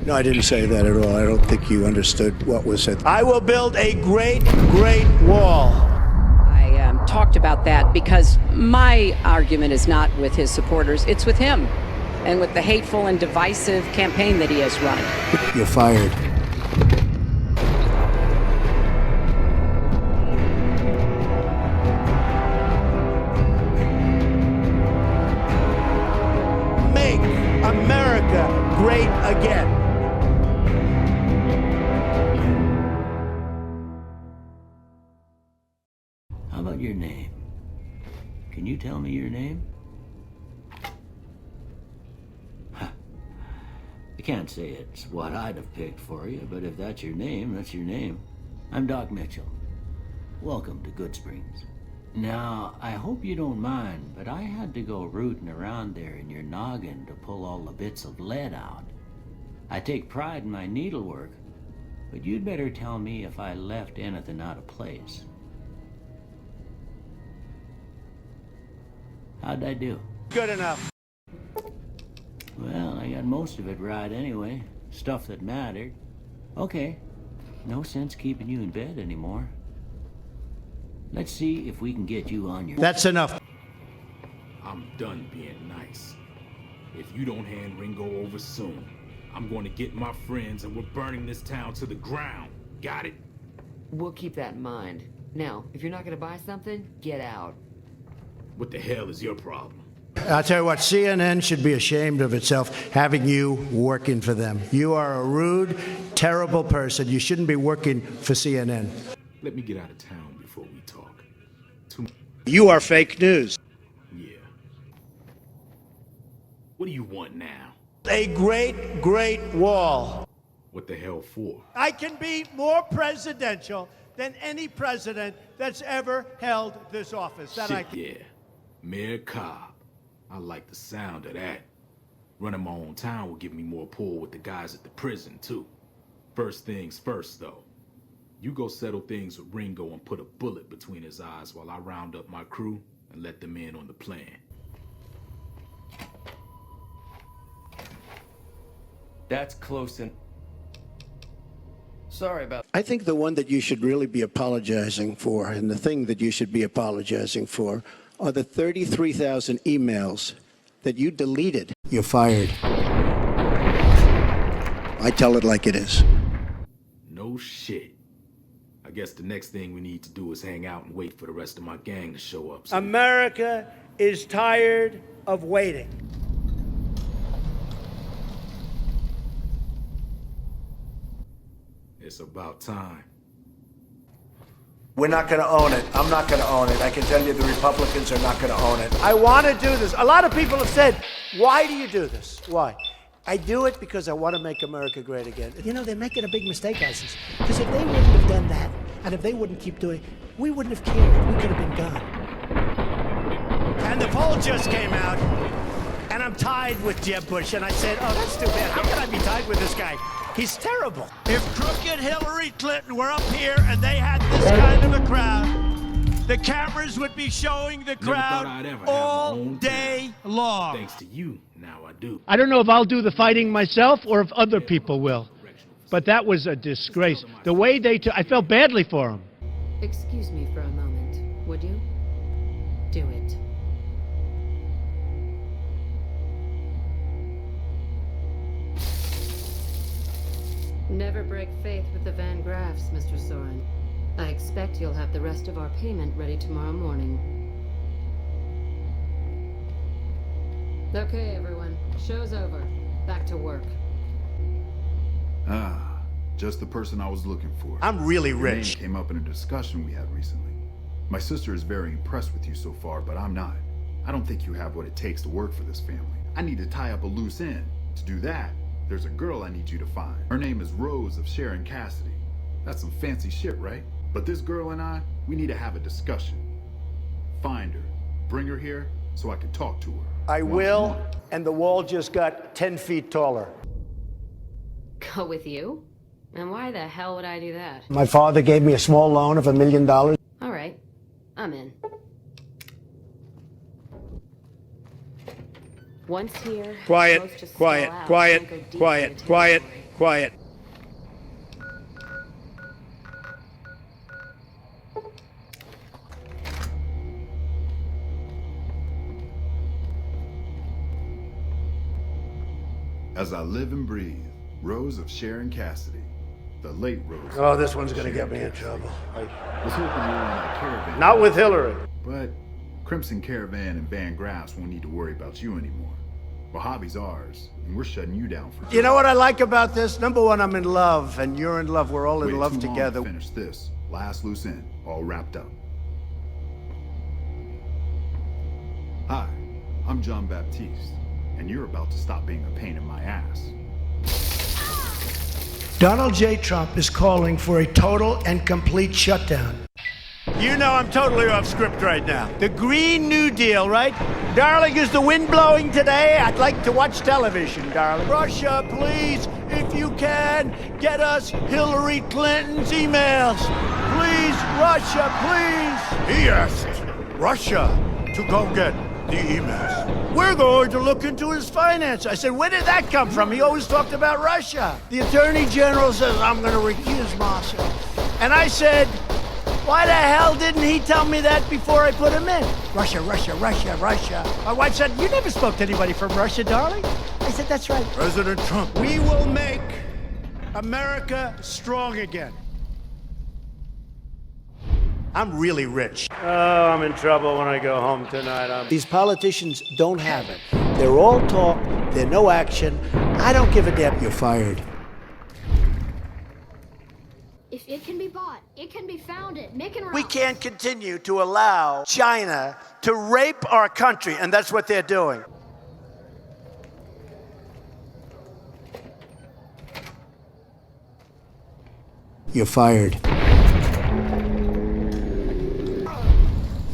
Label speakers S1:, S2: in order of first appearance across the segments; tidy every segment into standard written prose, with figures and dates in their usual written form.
S1: No, I didn't say that at all. I don't think you understood what was said.
S2: I will build a great, great wall.
S3: I talked about that because my argument is not with his supporters, it's with him and with the hateful and divisive campaign that he has run.
S1: You're fired.
S2: Make America great again.
S4: How about your name? Can you tell me your name? I can't say it's what I'd have picked for you, but if that's your name, that's your name. I'm Doc Mitchell. Welcome to Good Springs. Now, I hope you don't mind, but I had to go rooting around there in your noggin to pull all the bits of lead out. I take pride in my needlework, but you'd better tell me if I left anything out of place. How'd I do?
S2: Good enough.
S4: Well, I got most of it right anyway. Stuff that mattered. Okay. No sense keeping you in bed anymore. Let's see if we can get you on your...
S2: That's enough.
S5: I'm done being nice. If you don't hand Ringo over soon, I'm going to get my friends and we're burning this town to the ground. Got it?
S6: We'll keep that in mind. Now, if you're not gonna buy something, get out.
S5: What the hell is your problem?
S1: I'll tell you what, CNN should be ashamed of itself having you working for them. You are a rude, terrible person. You shouldn't be working for CNN.
S5: Let me get out of town before we talk.
S1: You are fake news.
S5: Yeah. What do you want now?
S2: A great, great wall.
S5: What the hell for?
S2: I can be more presidential than any president that's ever held this office.
S5: Yeah. Mayor Cobb. I like the sound of that. Running my own town will give me more pull with the guys at the prison, too. First things first, though. You go settle things with Ringo and put a bullet between his eyes while I round up my crew and let them in on the plan.
S7: That's close and... Sorry about...
S1: I think the one that you should really be apologizing for, and the thing that you should be apologizing for, are the 33,000 emails that you deleted. You're fired. I tell it like it is.
S5: No shit. I guess the next thing we need to do is hang out and wait for the rest of my gang to show up.
S2: America is tired of waiting.
S5: It's about time.
S1: We're not going to own it. I'm not going to own it. I can tell you the Republicans are not going to own it.
S2: I want to do this. A lot of people have said, why do you do this? Why? I do it because I want to make America great again. You know, they're making a big mistake, ISIS. Because if they wouldn't have done that, and if they wouldn't keep doing it, we wouldn't have cared. We could have been gone. And the poll just came out, and I'm tied with Jeb Bush. And I said, oh, that's too bad. How can I be tied with this guy? He's terrible. If crooked Hillary Clinton were up here and they had this kind of a crowd, the cameras would be showing the crowd all day long.
S5: Thanks to you, now I do.
S8: I don't know if I'll do the fighting myself or if other people will. But that was a disgrace. The way I felt badly for him.
S6: Excuse me for a moment, would you? Do it. Never break faith with the Van Graffs, Mr. Soren. I expect you'll have the rest of our payment ready tomorrow morning. Okay, everyone. Show's over. Back to work.
S9: Ah, just the person I was looking for.
S2: I'm really
S9: Your
S2: rich.
S9: name came up in a discussion we had recently. My sister is very impressed with you so far, but I'm not. I don't think you have what it takes to work for this family. I need to tie up a loose end. To do that, there's a girl I need you to find. Her name is Rose of Sharon Cassidy. That's some fancy shit, right? But this girl and I, we need to have a discussion. Find her, bring her here, so I can talk to her.
S2: I will, and the wall just got 10 feet taller.
S6: Go with you? And why the hell would I do that?
S1: My father gave me a small loan of $1 million.
S6: All right, I'm in. Once here,
S2: Quiet,
S6: most just
S2: quiet,
S6: stall out,
S2: quiet,
S6: don't go deep
S2: quiet,
S6: into
S2: quiet,
S6: territory.
S2: Quiet.
S9: As I live and breathe, Rose of Sharon Cassidy, the late Rose.
S2: Oh, this one's gonna get me in trouble.
S9: Was hoping you were on that caravan.
S2: Not with Hillary.
S9: But Crimson Caravan and Van Graffs won't need to worry about you anymore. Mojave's ours, and we're shutting you down for
S2: You know what I like about this? Number one, I'm in love, and you're in love. We're all in
S9: Waited
S2: love
S9: too long
S2: together.
S9: to finish this last loose end, all wrapped up. Hi, I'm John Baptiste, and you're about to stop being a pain in my ass.
S2: Donald J. Trump is calling for a total and complete shutdown. You know I'm totally off script right now. The Green New Deal, right? Darling, is the wind blowing today? I'd like to watch television, darling. Russia, please, if you can, get us Hillary Clinton's emails. Please, Russia, please. He asked Russia to go get the emails. We're going to look into his finance. I said, where did that come from? He always talked about Russia. The Attorney General says, I'm going to recuse myself. And I said, why the hell didn't he tell me that before I put him in? Russia, Russia, Russia, Russia. My wife said, you never spoke to anybody from Russia, darling. I said, that's right. President Trump, we will make America strong again. I'm really rich. Oh, I'm in trouble when I go home tonight. These politicians don't have it. They're all talk, they're no action. I don't give a damn. You're fired.
S10: If it can be bought, it can be found at Mick and Ralph's.
S2: We can't continue to allow China to rape our country, and that's what they're doing. You're fired.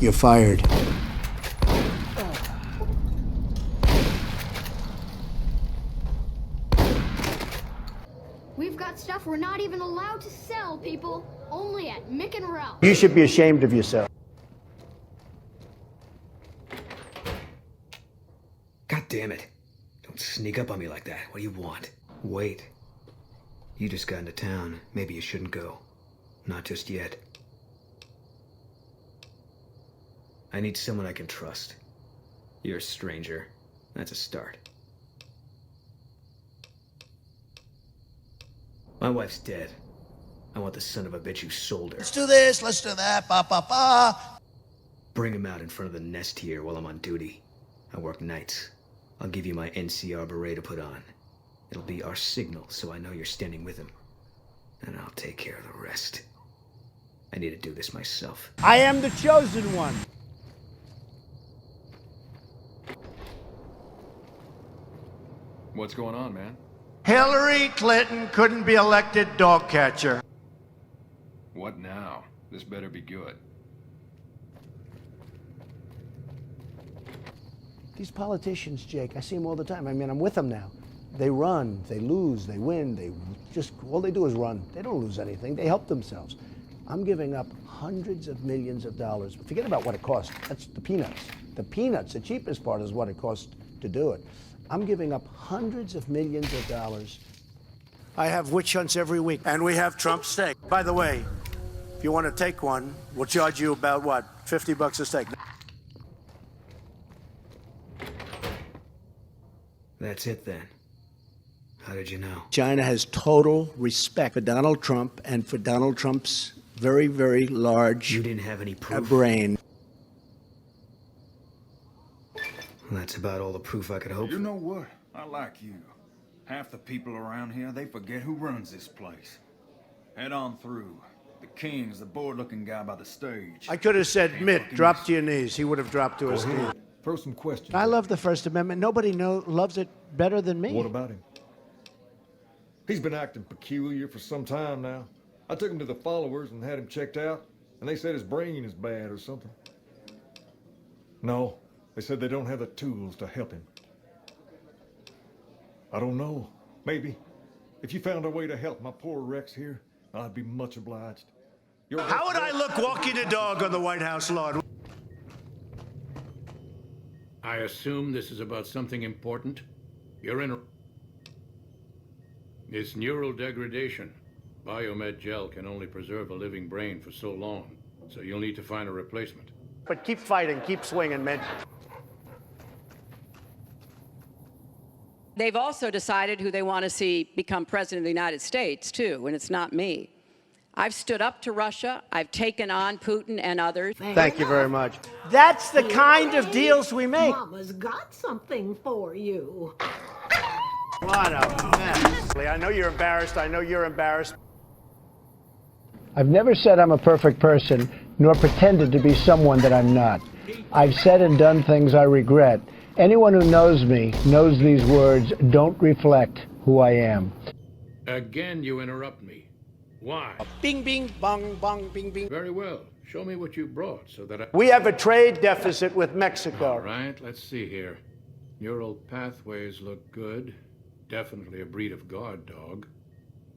S2: You're fired.
S10: We've got stuff we're not even allowed to sell, people. Only at Mick and Ralph's.
S2: You should be ashamed of yourself.
S11: God damn it. Don't sneak up on me like that. What do you want? Wait. You just got into town. Maybe you shouldn't go. Not just yet. I need someone I can trust. You're a stranger. That's a start. My wife's dead. I want the son of a bitch who sold her.
S2: Let's do this, let's do that, ba ba ba.
S11: Bring him out in front of the nest here while I'm on duty. I work nights. I'll give you my NCR beret to put on. It'll be our signal so I know you're standing with him. And I'll take care of the rest. I need to do this myself.
S2: I am the chosen one.
S7: What's going on, man?
S2: Hillary Clinton couldn't be elected dog catcher.
S7: What now? This better be good.
S2: These politicians, Jake, I see them all the time. I mean, I'm with them now. They run, they lose, they win, all they do is run. They don't lose anything, they help themselves. I'm giving up hundreds of millions of dollars. Forget about what it costs, that's the peanuts. The peanuts, the cheapest part is what it costs to do it. I'm giving up hundreds of millions of dollars. I have witch hunts every week, and we have Trump steak. By the way, if you want to take one, we'll charge you about, what, $50 a steak.
S11: That's it then. How did you know?
S2: China has total respect for Donald Trump and for Donald Trump's very, very large
S11: You didn't have any proof?
S2: brain.
S11: That's about all the proof I could hope
S12: You
S11: for.
S12: know what? I like you. Half the people around here, they forget who runs this place. Head on through. The king's the bored-looking guy by the stage.
S2: I could have said, Mitt, drop to your knees. He would have dropped to his knees.
S13: Throw some questions.
S2: I love the First Amendment. Nobody loves it better than me.
S13: What about him? He's been acting peculiar for some time now. I took him to the followers and had him checked out, and they said his brain is bad or something. No, they said they don't have the tools to help him. I don't know. Maybe. If you found a way to help my poor Rex here, I'd be much obliged.
S2: How would I look walking a dog on the White House lawn?
S14: I assume this is about something important. You're in. It's neural degradation. Biomed gel can only preserve a living brain for so long, so you'll need to find a replacement.
S2: But keep fighting, keep swinging, man.
S3: They've also decided who they want to see become president of the United States, too, and it's not me. I've stood up to Russia. I've taken on Putin and others.
S2: Thank you very much. That's the kind of deals we make.
S15: Mama's got something for you.
S2: What a mess. I know you're embarrassed. I know you're embarrassed.
S1: I've never said I'm a perfect person, nor pretended to be someone that I'm not. I've said and done things I regret. Anyone who knows me knows these words don't reflect who I am.
S14: Again, you interrupt me. Why?
S2: Bing, bing, bong, bong, bing, bing.
S14: Very well. Show me what you brought so that I...
S2: We have a trade deficit with Mexico.
S14: All right, let's see here. Neural pathways look good. Definitely a breed of guard dog.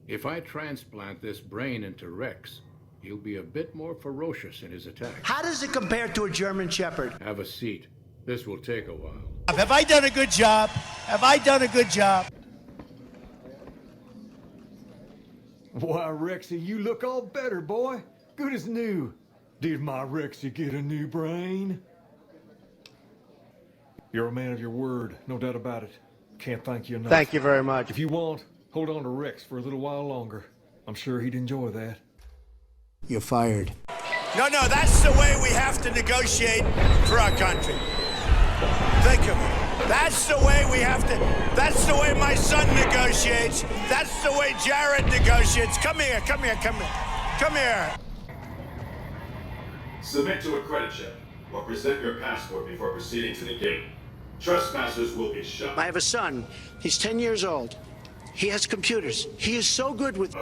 S14: If I transplant this brain into Rex, he'll be a bit more ferocious in his attacks.
S2: How does it compare to a German Shepherd?
S14: Have a seat. This will take a while.
S2: Have I done a good job? Have I done a good job?
S13: Why, Rexy, you look all better, boy. Good as new. Did my Rexy get a new brain? You're a man of your word, no doubt about it. Can't thank you enough.
S2: Thank you very much.
S13: If you want, hold on to Rex for a little while longer. I'm sure he'd enjoy that.
S1: You're fired.
S2: No, that's the way we have to negotiate for our country. Think of it. That's the way we have to, that's the way my son negotiates. That's the way Jared negotiates. Come here, come here, come here. Come here.
S16: Submit to a credit check or present your passport before proceeding to the gate. Trespassers will be shot.
S2: I have a son. He's 10 years old. He has computers. He is so good with...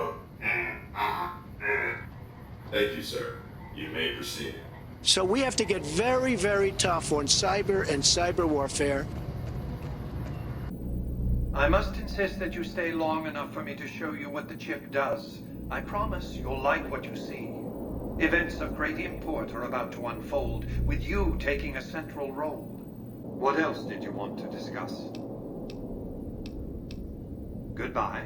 S16: Thank you, sir. You may proceed.
S2: So we have to get very, very tough on cyber and cyber warfare.
S17: I must insist that you stay long enough for me to show you what the chip does. I promise you'll like what you see. Events of great import are about to unfold, with you taking a central role. What else did you want to discuss? Goodbye.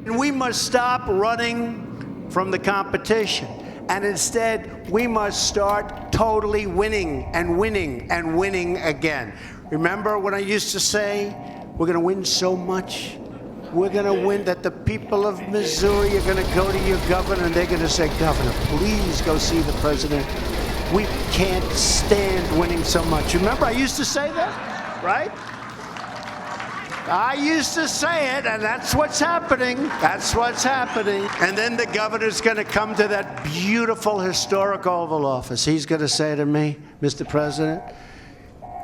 S2: And we must stop running from the competition. And instead, we must start totally winning and winning and winning again. Remember when I used to say, we're going to win so much? We're going to win that the people of Missouri are going to go to your governor and they're going to say, Governor, please go see the president. We can't stand winning so much. Remember I used to say that, right? I used to say it, and that's what's happening. That's what's happening. And then the governor's going to come to that beautiful historic Oval Office. He's going to say to me, Mr. President,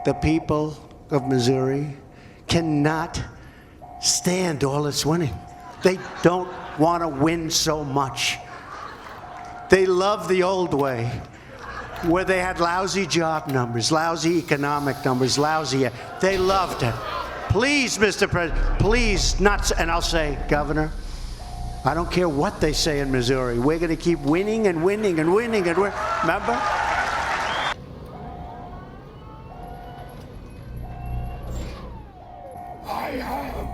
S2: the people of Missouri cannot stand all this winning. They don't want to win so much. They love the old way, where they had lousy job numbers, lousy economic numbers, lousy. They loved it. Please, Mr. President, please not. And I'll say, Governor, I don't care what they say in Missouri. We're going to keep winning and winning and winning and winning. Remember?
S18: I have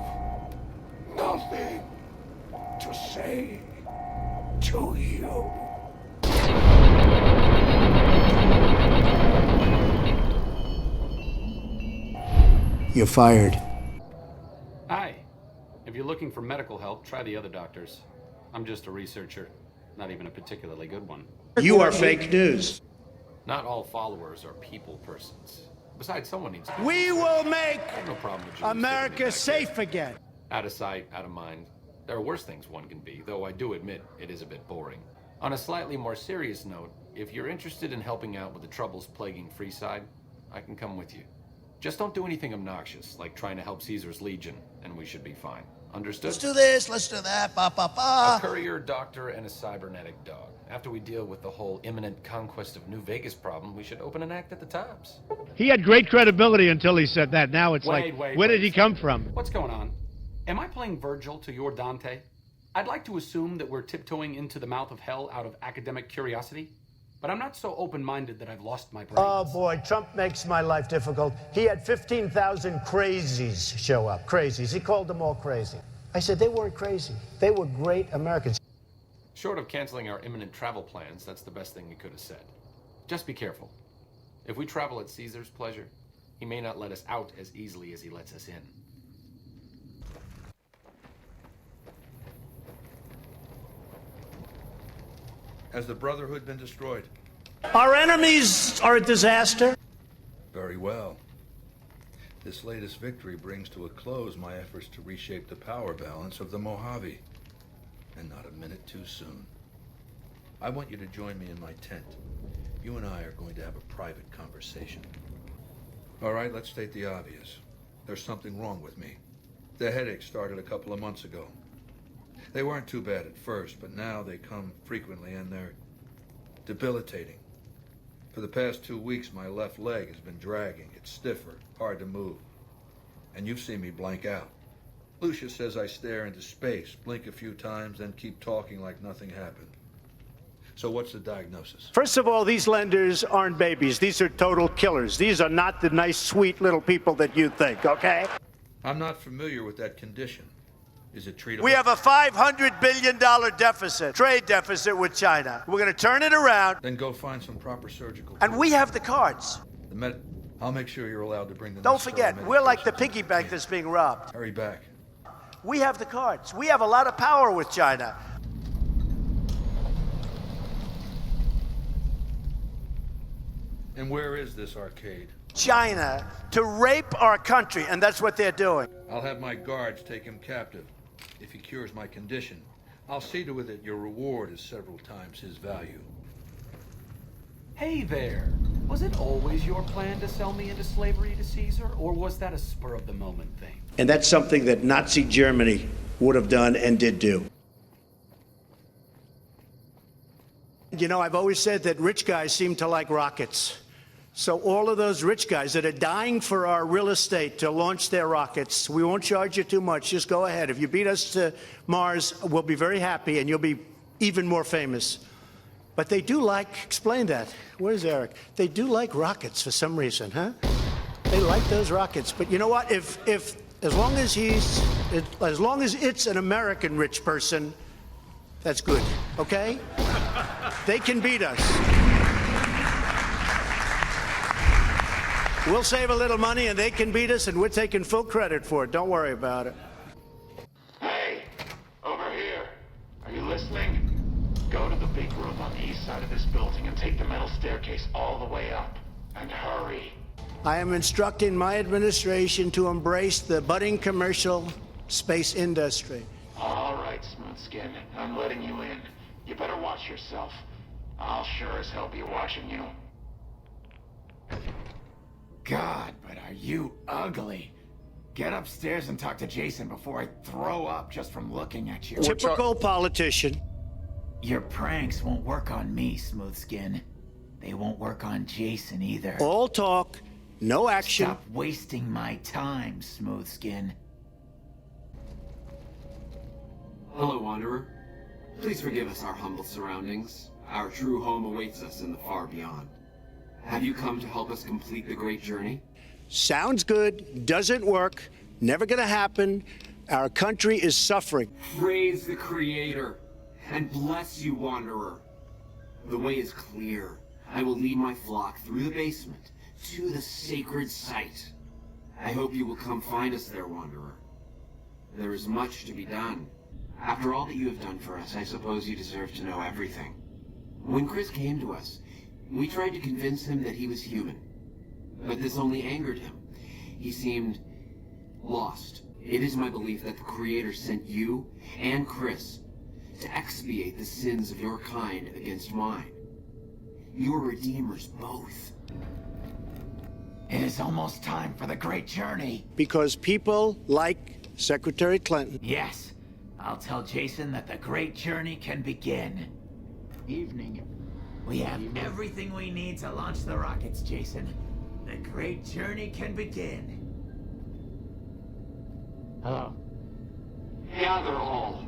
S18: nothing to say to you.
S1: You're fired.
S19: Hi. If you're looking for medical help, try the other doctors. I'm just a researcher, not even a particularly good one.
S2: You are fake news.
S19: Not all followers are people persons. Besides, someone needs to...
S2: We will make
S19: no problem with
S2: America safe again.
S19: Out of sight, out of mind. There are worse things one can be, though I do admit it is a bit boring. On a slightly more serious note, if you're interested in helping out with the troubles plaguing Freeside, I can come with you. Just don't do anything obnoxious, like trying to help Caesar's Legion, and we should be fine. Understood?
S2: Let's do this, let's do that,
S19: A courier, doctor, and a cybernetic dog. After we deal with the whole imminent conquest of New Vegas problem, we should open an act at the Tops.
S8: He had great credibility until he said that. Now it's where did he come from?
S19: What's going on? Am I playing Virgil to your Dante? I'd like to assume that we're tiptoeing into the mouth of hell out of academic curiosity.
S20: But I'm not so open-minded that I've lost my brains.
S2: Oh, boy, Trump makes my life difficult. He had 15,000 crazies show up. Crazies. He called them all crazy. I said they weren't crazy. They were great Americans.
S19: Short of canceling our imminent travel plans, that's the best thing we could have said. Just be careful. If we travel at Caesar's pleasure, he may not let us out as easily as he lets us in.
S21: Has the Brotherhood been destroyed?
S2: Our enemies are a disaster.
S21: Very well. This latest victory brings to a close my efforts to reshape the power balance of the Mojave. And not a minute too soon. I want you to join me in my tent. You and I are going to have a private conversation. All right, let's state the obvious. There's something wrong with me. The headaches started a couple of months ago. They weren't too bad at first, but now they come frequently and they're debilitating. For the past 2 weeks, my left leg has been dragging. It's stiffer, hard to move. And you've seen me blank out. Lucia says I stare into space, blink a few times, then keep talking like nothing happened. So what's the diagnosis?
S2: First of all, these lenders aren't babies. These are total killers. These are not the nice, sweet little people that you think, okay?
S21: I'm not familiar with that condition. Is it treatable?
S2: We have a $500 billion deficit, trade deficit with China. We're going to turn it around.
S21: Then go find some proper surgical.
S2: And we have the cards.
S21: I'll make sure you're allowed to bring the.
S2: Don't forget, we're like the piggy bank that's being robbed.
S21: Hurry back.
S2: We have the cards. We have a lot of power with China.
S21: And where is this arcade?
S2: China to rape our country, and that's what they're doing.
S21: I'll have my guards take him captive. If he cures my condition, I'll see to it that your reward is several times his value.
S20: Hey there. Was it always your plan to sell me into slavery to Caesar, or was that a spur-of-the-moment thing?
S2: And that's something that Nazi Germany would have done and did do. You know, I've always said that rich guys seem to like rockets. So all of those rich guys that are dying for our real estate to launch their rockets, we won't charge you too much. Just go ahead. If you beat us to Mars, we'll be very happy, and you'll be even more famous. But they do like, explain that. Where's Eric? They do like rockets for some reason, huh? They like those rockets. But you know what? As long as it's an American rich person, that's good, okay? They can beat us. We'll save a little money and they can beat us, and we're taking full credit for it. Don't worry about it.
S22: Hey, over here. Are you listening? Go to the big room on the east side of this building and take the metal staircase all the way up. And hurry.
S2: I am instructing my administration to embrace the budding commercial space industry.
S22: All right, Smoothskin. I'm letting you in. You better watch yourself. I'll sure as hell be watching you.
S23: God, but are you ugly. Get upstairs and talk to Jason before I throw up just from looking at you.
S2: Typical politician.
S23: Your pranks won't work on me, Smoothskin. They won't work on Jason either.
S2: All talk, no action.
S23: Stop wasting my time, Smoothskin.
S24: Hello, Wanderer. Please forgive us our humble surroundings. Our true home awaits us in the far beyond. Have you come to help us complete the great journey?
S2: Sounds good, doesn't work, never gonna happen. Our country is suffering.
S24: Praise the Creator, and bless you, Wanderer. The way is clear. I will lead my flock through the basement to the sacred site. I hope you will come find us there, Wanderer. There is much to be done. After all that you have done for us, I suppose you deserve to know everything. When Chris came to us, we tried to convince him that he was human. But this only angered him. He seemed lost. It is my belief that the Creator sent you and Chris to expiate the sins of your kind against mine. You are redeemers both.
S23: It is almost time for the great journey.
S2: Because people like Secretary Clinton.
S23: Yes. I'll tell Jason that the great journey can begin. Evening. We have everything we need to launch the rockets, Jason. The great journey can begin.
S24: Hello. Gather all.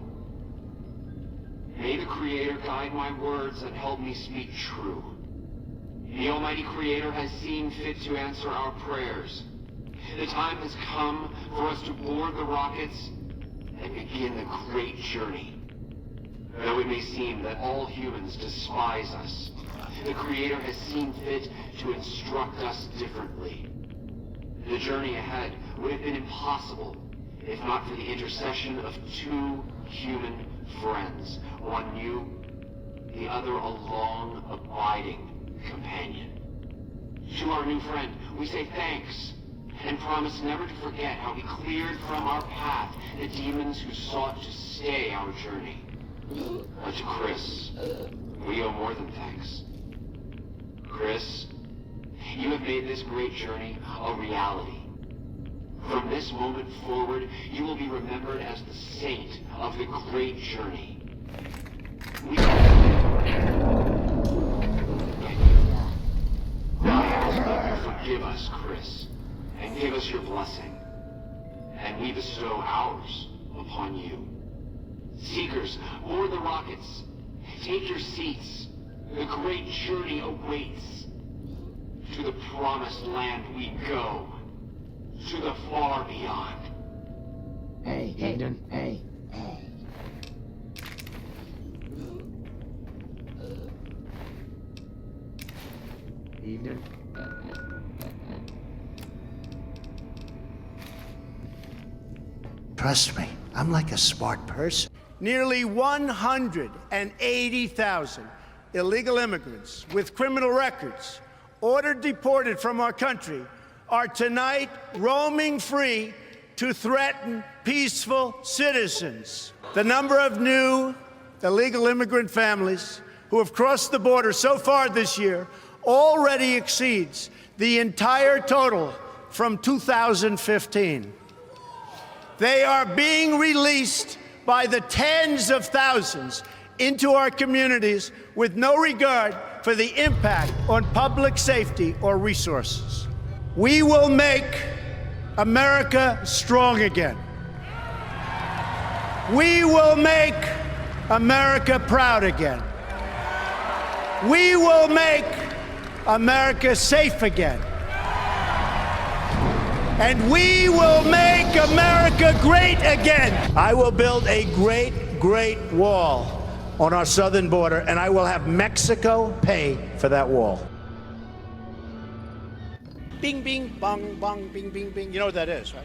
S24: May the Creator guide my words and help me speak true. The Almighty Creator has seen fit to answer our prayers. The time has come for us to board the rockets and begin the great journey. Though it may seem that all humans despise us, the Creator has seen fit to instruct us differently. The journey ahead would have been impossible if not for the intercession of two human friends, one new, the other a long, abiding companion. To our new friend, we say thanks, and promise never to forget how he cleared from our path the demons who sought to stay our journey. But to Chris, we owe more than thanks. Chris, you have made this great journey a reality. From this moment forward, you will be remembered as the saint of the great journey. I ask that you forgive us, Chris, and give us your blessing, and we bestow ours upon you. Seekers, board the rockets. Take your seats. The great journey awaits. To the promised land we go. To the far beyond.
S23: Hey, Hayden, hey. Evening.
S2: Trust me, I'm like a smart person. Nearly 180,000 illegal immigrants with criminal records ordered deported from our country are tonight roaming free to threaten peaceful citizens. The number of new illegal immigrant families who have crossed the border so far this year already exceeds the entire total from 2015. They are being released by the tens of thousands into our communities with no regard for the impact on public safety or resources. We will make America strong again. We will make America proud again. We will make America safe again. And we will make America great again. I will build a great, great wall on our southern border, and I will have Mexico pay for that wall. Bing, bing, bong, bong, bing, bing, bing. You know what that is, right?